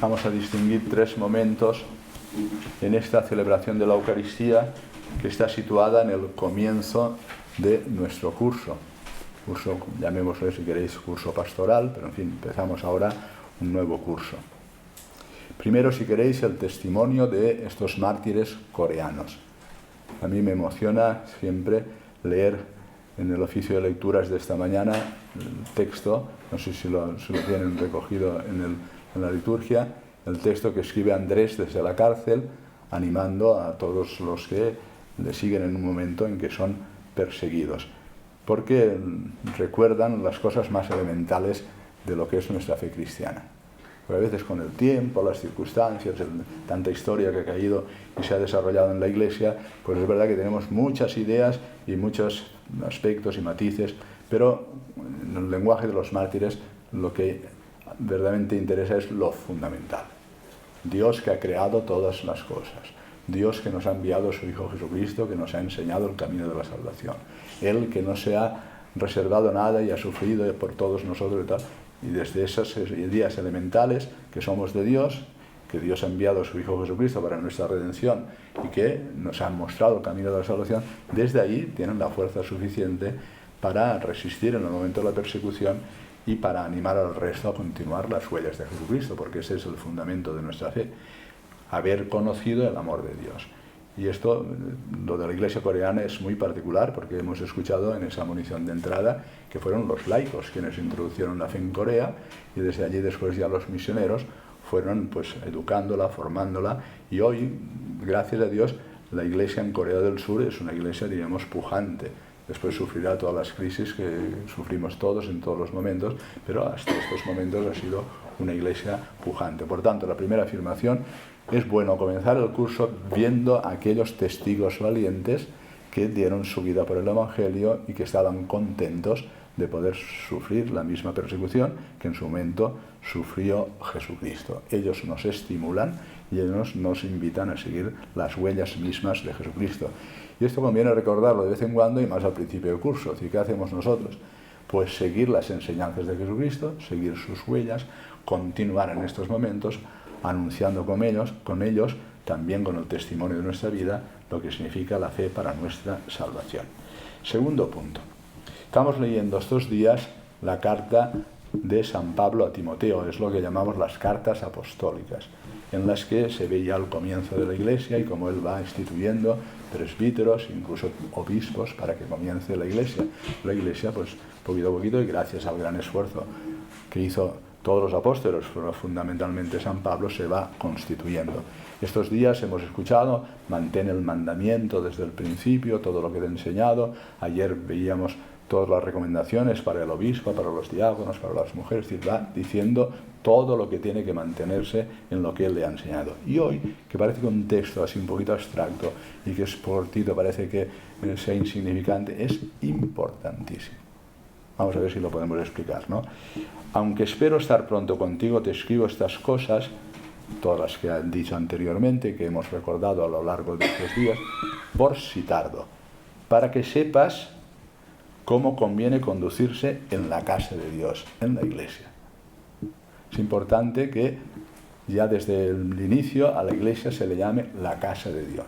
vamos a distinguir tres momentos en esta celebración de la Eucaristía que está situada en el comienzo de nuestro curso, llamémosle si queréis curso pastoral, pero en fin, empezamos ahora un nuevo curso. Primero, si queréis, el testimonio de estos mártires coreanos. A mí me emociona siempre leer en el oficio de lecturas de esta mañana el texto, no sé si lo tienen recogido en la liturgia, el texto que escribe Andrés desde la cárcel, animando a todos los que le siguen en un momento en que son perseguidos, porque recuerdan las cosas más elementales de lo que es nuestra fe cristiana. Pero a veces con el tiempo, las circunstancias, tanta historia que ha caído y se ha desarrollado en la Iglesia, pues es verdad que tenemos muchas ideas y muchos aspectos y matices, pero en el lenguaje de los mártires lo que verdaderamente interesa es lo fundamental. Dios que ha creado todas las cosas, Dios que nos ha enviado a su Hijo Jesucristo, que nos ha enseñado el camino de la salvación, Él que no se ha reservado nada y ha sufrido por todos nosotros y tal. Y desde esas ideas elementales que somos de Dios, que Dios ha enviado a su Hijo Jesucristo para nuestra redención y que nos han mostrado el camino de la salvación, desde ahí tienen la fuerza suficiente para resistir en el momento de la persecución y para animar al resto a continuar las huellas de Jesucristo, porque ese es el fundamento de nuestra fe, haber conocido el amor de Dios. Y esto, lo de la Iglesia coreana es muy particular porque hemos escuchado en esa munición de entrada que fueron los laicos quienes introducieron la fe en Corea y desde allí después ya los misioneros fueron pues educándola, formándola y hoy, gracias a Dios, la Iglesia en Corea del Sur es una iglesia, diríamos, pujante. Después sufrirá todas las crisis que sufrimos todos en todos los momentos, pero hasta estos momentos ha sido una iglesia pujante. Por tanto, la primera afirmación: es bueno comenzar el curso viendo a aquellos testigos valientes que dieron su vida por el Evangelio y que estaban contentos de poder sufrir la misma persecución que en su momento sufrió Jesucristo. Ellos nos estimulan y ellos nos invitan a seguir las huellas mismas de Jesucristo. Y esto conviene recordarlo de vez en cuando y más al principio del curso. ¿Y qué hacemos nosotros? Pues seguir las enseñanzas de Jesucristo, seguir sus huellas, continuar en estos momentos anunciando con ellos, también con el testimonio de nuestra vida, lo que significa la fe para nuestra salvación. Segundo punto. Estamos leyendo estos días la carta de San Pablo a Timoteo, es lo que llamamos las cartas apostólicas, en las que se ve ya el comienzo de la Iglesia y cómo él va instituyendo presbíteros, incluso obispos, para que comience la Iglesia. La Iglesia, pues, poquito a poquito, y gracias al gran esfuerzo que hizo todos los apóstoles, pero fundamentalmente San Pablo, se va constituyendo. Estos días hemos escuchado, mantén el mandamiento desde el principio, todo lo que te he enseñado. Ayer veíamos todas las recomendaciones para el obispo, para los diáconos, para las mujeres, y va diciendo todo lo que tiene que mantenerse en lo que él le ha enseñado. Y hoy, que parece que un texto así un poquito abstracto y que es cortito, parece que sea insignificante, es importantísimo. Vamos a ver si lo podemos explicar, ¿no? Aunque espero estar pronto contigo, te escribo estas cosas, todas las que han dicho anteriormente, que hemos recordado a lo largo de estos días, por si tardo, para que sepas cómo conviene conducirse en la casa de Dios, en la Iglesia. Es importante que ya desde el inicio a la Iglesia se le llame la casa de Dios.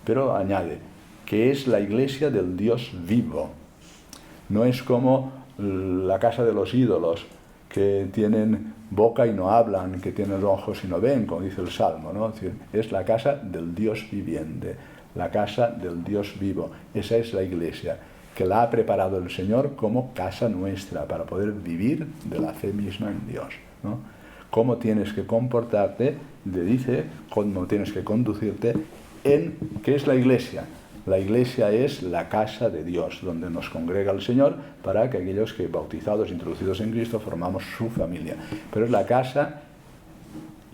Pero añade que es la Iglesia del Dios vivo. No es como la casa de los ídolos, que tienen boca y no hablan, que tienen ojos y no ven, como dice el Salmo, ¿no? Es decir, es la casa del Dios viviente, la casa del Dios vivo. Esa es la Iglesia, que la ha preparado el Señor como casa nuestra, para poder vivir de la fe misma en Dios, ¿no? Cómo tienes que comportarte, te dice, cómo tienes que conducirte en, ¿qué es la Iglesia? La Iglesia es la casa de Dios, donde nos congrega el Señor para que aquellos que bautizados, introducidos en Cristo, formamos su familia. Pero es la casa,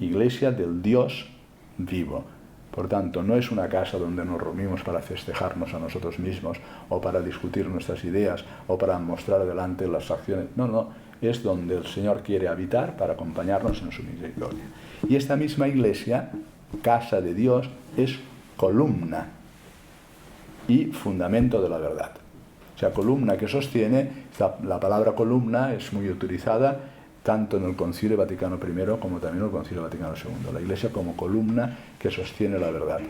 Iglesia del Dios vivo. Por tanto, no es una casa donde nos reunimos para festejarnos a nosotros mismos o para discutir nuestras ideas o para mostrar adelante las acciones. No, es donde el Señor quiere habitar para acompañarnos en su misericordia. Y esta misma Iglesia, casa de Dios, es columna y fundamento de la verdad. O sea, columna que sostiene, la palabra columna es muy utilizada tanto en el Concilio Vaticano I como también en el Concilio Vaticano II. La Iglesia como columna que sostiene la verdad.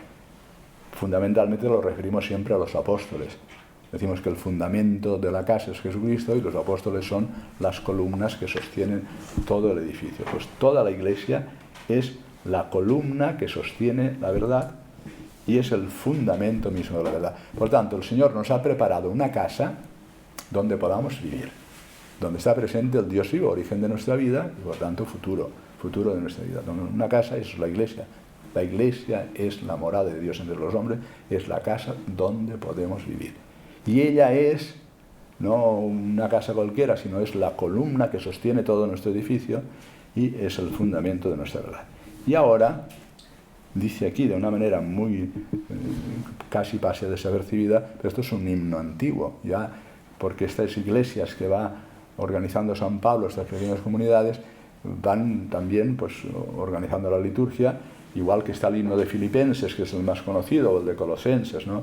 Fundamentalmente lo referimos siempre a los apóstoles. Decimos que el fundamento de la casa es Jesucristo y los apóstoles son las columnas que sostienen todo el edificio. Pues toda la Iglesia es la columna que sostiene la verdad y es el fundamento mismo de la verdad. Por tanto, el Señor nos ha preparado una casa donde podamos vivir, donde está presente el Dios vivo, origen de nuestra vida y por tanto futuro de nuestra vida. Una casa es la Iglesia. La Iglesia es la morada de Dios entre los hombres, es la casa donde podemos vivir. Y ella es no una casa cualquiera, sino es la columna que sostiene todo nuestro edificio y es el fundamento de nuestra verdad. Y ahora, dice aquí de una manera muy casi pase desapercibida, pero esto es un himno antiguo, ya, porque estas iglesias que va organizando San Pablo, estas pequeñas comunidades, van también pues organizando la liturgia, igual que está el himno de Filipenses, que es el más conocido, o el de Colosenses, ¿no?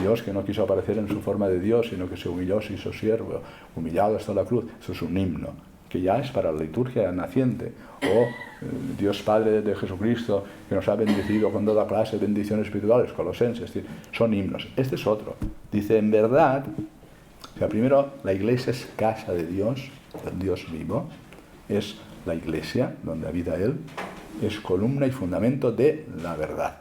Dios que no quiso aparecer en su forma de Dios, sino que se humilló, se hizo siervo, humillado hasta la cruz. Eso es un himno, que ya es para la liturgia naciente. O Dios Padre de Jesucristo, que nos ha bendecido con toda clase de bendiciones espirituales, Colosenses, es decir, son himnos. Este es otro. Dice, en verdad, o sea, primero, la Iglesia es casa de Dios, el Dios vivo, es la Iglesia, donde habita Él, es columna y fundamento de la verdad.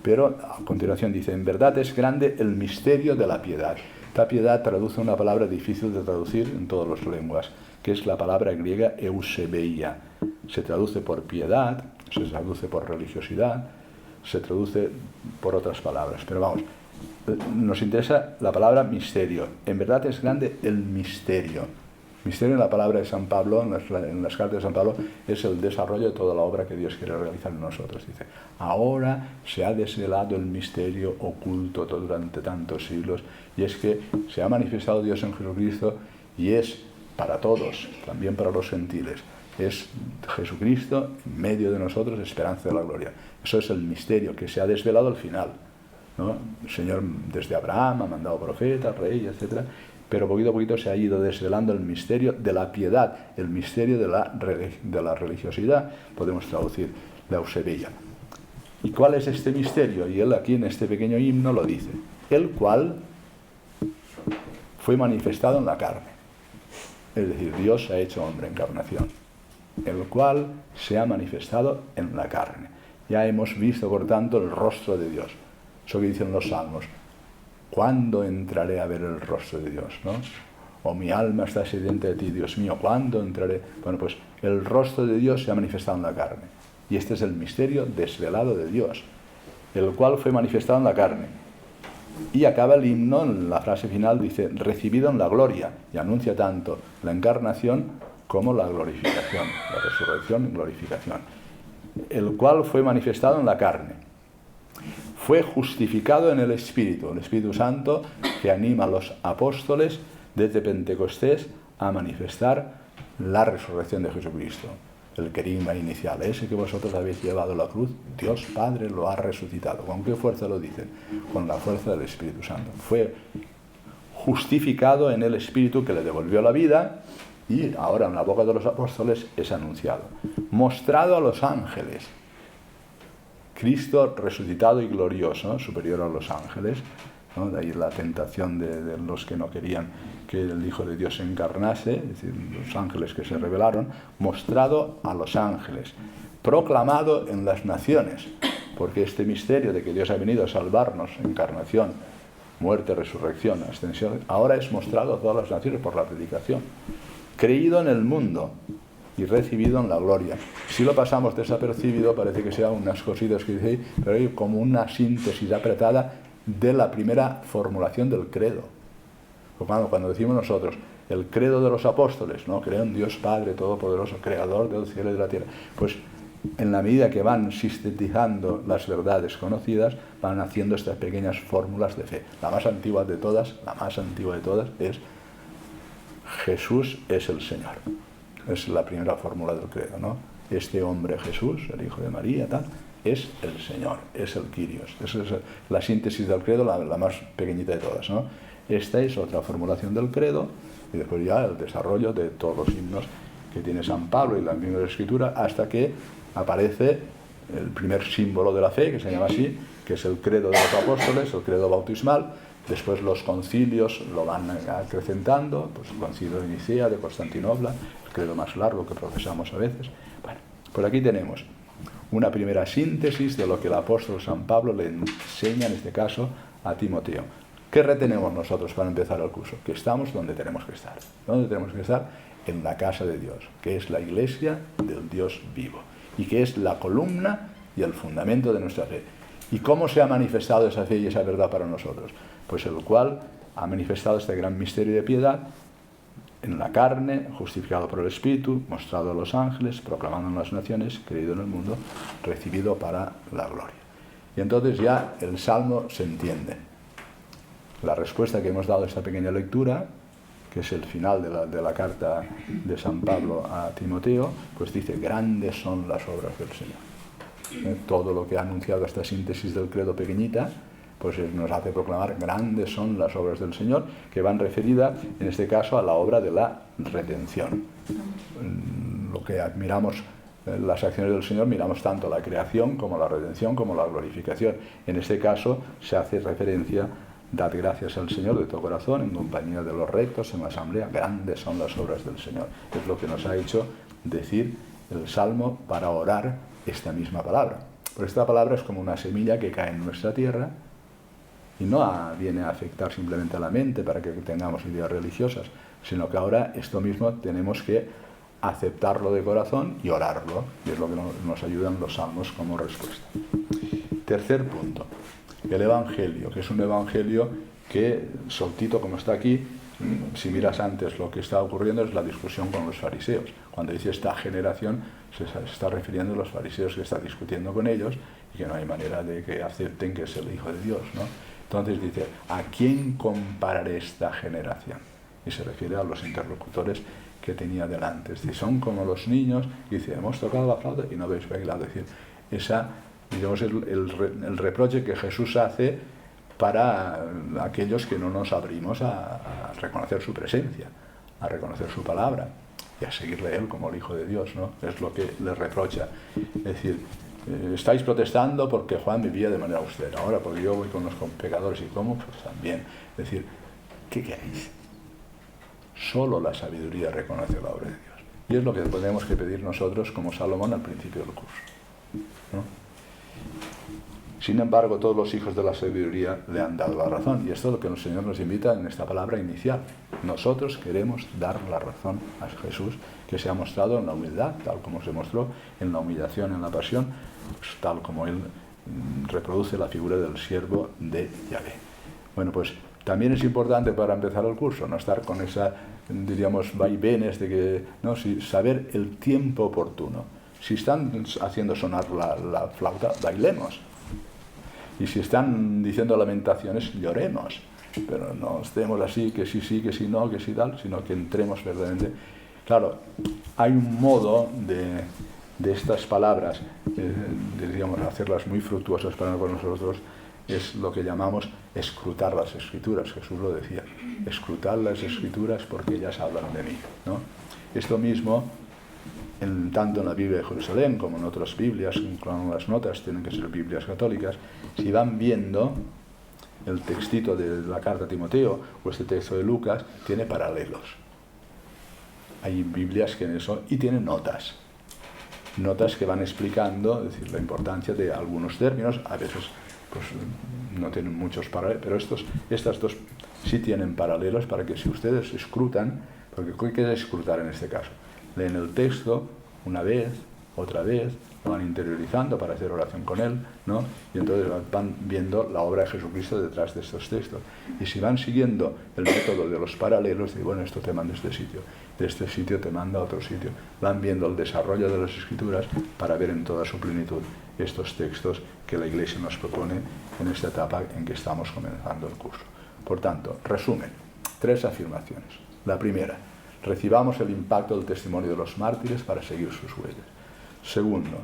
Pero a continuación dice, en verdad es grande el misterio de la piedad. Esta piedad traduce una palabra difícil de traducir en todas las lenguas, que es la palabra griega eusebeia. Se traduce por piedad, se traduce por religiosidad, se traduce por otras palabras. Pero vamos, nos interesa la palabra misterio. En verdad es grande el misterio. Misterio en la palabra de San Pablo, en las cartas de San Pablo, es el desarrollo de toda la obra que Dios quiere realizar en nosotros. Dice, ahora se ha desvelado el misterio oculto durante tantos siglos, y es que se ha manifestado Dios en Jesucristo, y es para todos, también para los gentiles. Es Jesucristo en medio de nosotros, esperanza de la gloria. Eso es el misterio que se ha desvelado al final, ¿no? El Señor desde Abraham ha mandado profetas, reyes, etcétera, pero poquito a poquito se ha ido desvelando el misterio de la piedad, el misterio de la religiosidad, podemos traducir la eusebeia. ¿Y cuál es este misterio? Y él aquí en este pequeño himno lo dice, el cual fue manifestado en la carne. Es decir, Dios se ha hecho hombre, encarnación, el cual se ha manifestado en la carne. Ya hemos visto, por tanto, el rostro de Dios. Eso que dicen los salmos. ¿Cuándo entraré a ver el rostro de Dios? ¿No? O mi alma está sedienta de ti, Dios mío, ¿cuándo entraré? Bueno, pues el rostro de Dios se ha manifestado en la carne. Y este es el misterio desvelado de Dios, el cual fue manifestado en la carne. Y acaba el himno, en la frase final dice, recibido en la gloria, y anuncia tanto la encarnación como la glorificación, la resurrección y glorificación. El cual fue manifestado en la carne. Fue justificado en el Espíritu Santo que anima a los apóstoles desde Pentecostés a manifestar la resurrección de Jesucristo. El querigma inicial, ese que vosotros habéis llevado a la cruz, Dios Padre lo ha resucitado. ¿Con qué fuerza lo dicen? Con la fuerza del Espíritu Santo. Fue justificado en el Espíritu que le devolvió la vida y ahora en la boca de los apóstoles es anunciado. Mostrado a los ángeles. Cristo resucitado y glorioso, superior a los ángeles, ¿no? De ahí la tentación de los que no querían que el Hijo de Dios se encarnase, es decir, los ángeles que se rebelaron, mostrado a los ángeles, proclamado en las naciones, porque este misterio de que Dios ha venido a salvarnos, encarnación, muerte, resurrección, ascensión, ahora es mostrado a todas las naciones por la predicación, creído en el mundo y recibido en la gloria. Si lo pasamos desapercibido, parece que sea unas cositas que dice, pero hay como una síntesis apretada de la primera formulación del credo. Cuando decimos nosotros, el credo de los apóstoles, ¿no? Creo en Dios Padre Todopoderoso, Creador del cielo y de la tierra. Pues en la medida que van sintetizando las verdades conocidas, van haciendo estas pequeñas fórmulas de fe. La más antigua de todas es Jesús es el Señor. Es la primera fórmula del credo, ¿no? Este hombre Jesús, el Hijo de María, tal, es el Señor, es el Kyrios. Esa es la síntesis del credo, la más pequeñita de todas, ¿no? Esta es otra formulación del credo y después ya el desarrollo de todos los himnos que tiene San Pablo y la misma Escritura, hasta que aparece el primer símbolo de la fe, que se llama así, que es el credo de los apóstoles, el credo bautismal. Después los concilios lo van acrecentando, pues el concilio de Nicea, de Constantinopla, el credo más largo que profesamos a veces. Bueno, pues aquí tenemos una primera síntesis de lo que el apóstol San Pablo le enseña, en este caso, a Timoteo. ¿Qué retenemos nosotros para empezar el curso? Que estamos donde tenemos que estar. ¿Dónde tenemos que estar? En la casa de Dios, que es la iglesia del Dios vivo, y que es la columna y el fundamento de nuestra fe. ¿Y cómo se ha manifestado esa fe y esa verdad para nosotros? Pues el cual ha manifestado este gran misterio de piedad en la carne, justificado por el Espíritu, mostrado a los ángeles, proclamado en las naciones, creído en el mundo, recibido para la gloria. Y entonces ya el Salmo se entiende. La respuesta que hemos dado a esta pequeña lectura, que es el final de la carta de San Pablo a Timoteo, pues dice, grandes son las obras del Señor. Todo lo que ha anunciado esta síntesis del credo pequeñita, pues nos hace proclamar, grandes son las obras del Señor, que van referidas, en este caso, a la obra de la redención. Lo que admiramos, las acciones del Señor, miramos tanto la creación como la redención, como la glorificación. En este caso, se hace referencia, dad gracias al Señor de todo corazón, en compañía de los rectos, en la asamblea, grandes son las obras del Señor. Es lo que nos ha hecho decir el Salmo para orar esta misma palabra. Pero esta palabra es como una semilla que cae en nuestra tierra, y no viene a afectar simplemente a la mente para que tengamos ideas religiosas, sino que ahora esto mismo tenemos que aceptarlo de corazón y orarlo, y es lo que nos ayudan los salmos como respuesta. Tercer punto, el Evangelio, que es un Evangelio que, soltito como está aquí, si miras antes lo que está ocurriendo es la discusión con los fariseos. Cuando dice esta generación, se está refiriendo a los fariseos que está discutiendo con ellos y que no hay manera de que acepten que es el Hijo de Dios, ¿no? Entonces dice, ¿a quién compararé esta generación? Y se refiere a los interlocutores que tenía delante. Es decir, son como los niños, y dice, hemos tocado la flauta y no habéis bailado. Es decir, esa, digamos, el reproche que Jesús hace para aquellos que no nos abrimos a reconocer su presencia, a reconocer su palabra y a seguirle Él como el Hijo de Dios, ¿no? Es lo que le reprocha. Es decir, estáis protestando porque Juan vivía de manera austera, ahora porque yo voy con los pecadores y como, pues también. Es decir, ¿qué queréis? Solo la sabiduría reconoce la obra de Dios. Y es lo que tenemos que pedir nosotros como Salomón al principio del curso, ¿no? Sin embargo, todos los hijos de la sabiduría le han dado la razón, y esto es lo que el Señor nos invita en esta palabra inicial. Nosotros queremos dar la razón a Jesús, que se ha mostrado en la humildad, tal como se mostró en la humillación, en la pasión, pues, tal como Él reproduce la figura del siervo de Yahvé. Bueno, pues también es importante para empezar el curso no estar con esa, diríamos, vaivenes de que, no, saber el tiempo oportuno. Si están haciendo sonar la flauta, bailemos. Y si están diciendo lamentaciones, lloremos. Pero no estemos así, que sí, que sí, no, que sí tal, sino que entremos verdaderamente. Claro, hay un modo de estas palabras, digamos, hacerlas muy fructuosas para nosotros, es lo que llamamos escrutar las Escrituras. Jesús lo decía, escrutar las Escrituras porque ellas hablan de mí, ¿no? Esto mismo, tanto en la Biblia de Jerusalén como en otras Biblias, con las notas, tienen que ser Biblias católicas, si van viendo el textito de la carta a Timoteo o este texto de Lucas, tiene paralelos. Hay Biblias que en eso, y tienen notas que van explicando, es decir, la importancia de algunos términos. A veces pues no tienen muchos paralelos, pero estas dos sí tienen paralelos, para que si ustedes escrutan, porque ¿qué es escrutar en este caso? Leen el texto una vez, otra vez, lo van interiorizando para hacer oración con él, ¿no? Y entonces van viendo la obra de Jesucristo detrás de estos textos. Y si van siguiendo el método de los paralelos, de bueno, esto te manda a este sitio, de este sitio te manda a otro sitio, van viendo el desarrollo de las Escrituras para ver en toda su plenitud estos textos que la Iglesia nos propone en esta etapa en que estamos comenzando el curso. Por tanto, resumen, 3 afirmaciones. La primera, recibamos el impacto del testimonio de los mártires para seguir sus huellas. Segundo,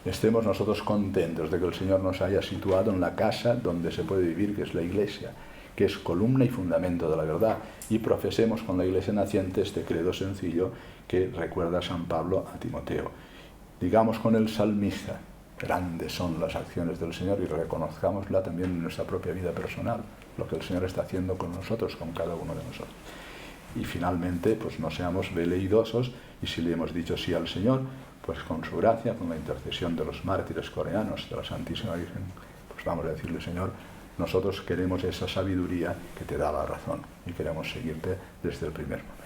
estemos nosotros contentos de que el Señor nos haya situado en la casa donde se puede vivir, que es la Iglesia, que es columna y fundamento de la verdad, y profesemos con la Iglesia naciente este credo sencillo que recuerda San Pablo a Timoteo. Digamos con el salmista: grandes son las acciones del Señor, y reconozcámosla también en nuestra propia vida personal, lo que el Señor está haciendo con nosotros, con cada uno de nosotros. Y finalmente, pues no seamos veleidosos, y si le hemos dicho sí al Señor, pues con su gracia, con la intercesión de los mártires coreanos, de la Santísima Virgen, pues vamos a decirle: Señor, nosotros queremos esa sabiduría que te da la razón, y queremos seguirte desde el primer momento.